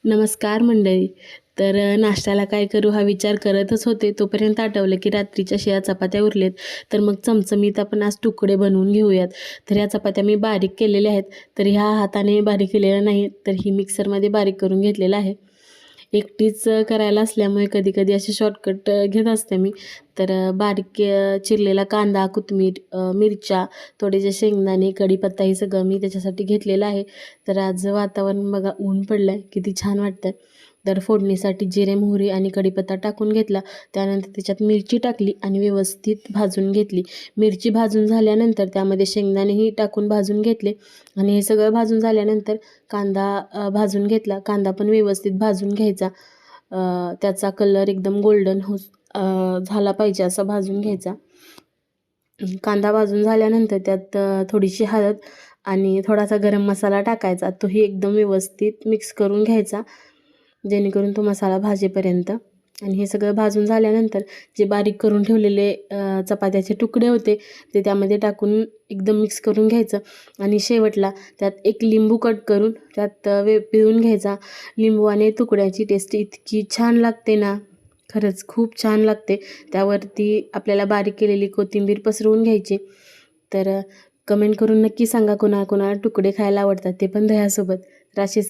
नमस्कार मंडळी. तर नाश्त्याला काय करू हा विचार करतच होते, तोपर्यंत आठवलं की रात्रीच्या शिळ्या चपात्या उरलेत. तर मग चमचमीत आपण आज तुकडे बनवून घेऊयात. तर ह्या चपात्या मी बारीक केलेल्या आहेत. तर ह्या हाताने बारीक केलेल्या नाही, तर ही मिक्सरमध्ये बारीक करून घेतलेलं आहे. एकटीच करायला असल्यामुळे कधी कधी असे शॉर्टकट घेत असते मी. तर बारीक चिरलेला कांदा, कोथिंबीर, मिरच्या, थोडेसे शेंगदाणे, कढीपत्ता हे सगळं मी त्याच्यासाठी घेतलेलं आहे. तर आज वातावरण बघा, ऊन पडलं आहे, किती छान वाटतं. तर फोडणीसाठी जिरे, मोहरी आणि कढीपत्ता टाकून घेतला. त्यानंतर त्याच्यात मिरची टाकली आणि व्यवस्थित भाजून घेतली. मिरची भाजून झाल्यानंतर त्यामध्ये शेंगदाणेही टाकून भाजून घेतले आणि हे सगळं भाजून झाल्यानंतर कांदा भाजून घेतला. कांदा पण व्यवस्थित भाजून घ्यायचा. त्याचा कलर एकदम गोल्डन झाला पाहिजे असा भाजून घ्यायचा. कांदा भाजून झाल्यानंतर त्यात थोडीशी हळद आणि थोडासा गरम मसाला टाकायचा. तोही एकदम व्यवस्थित मिक्स करून घ्यायचा, जेणेकरून तो मसाला भाजेपर्यंत. आणि हे सगळं भाजून झाल्यानंतर जे बारीक करून ठेवलेले चपात्याचे तुकडे होते ते त्यामध्ये टाकून एकदम मिक्स करून घ्यायचं. आणि शेवटला त्यात एक लिंबू कट करून त्यात पिळून घ्यायचा. लिंबू आणि तुकड्याची टेस्ट इतकी छान लागते ना, खरंच खूप छान लागते. त्यावरती आपल्याला बारीक केलेली कोथिंबीर पसरवून घ्यायची. तर कमेंट करून नक्की सांगा कोणाकोणाला तुकडे खायला आवडतात, ते पण दह्यासोबत. राशी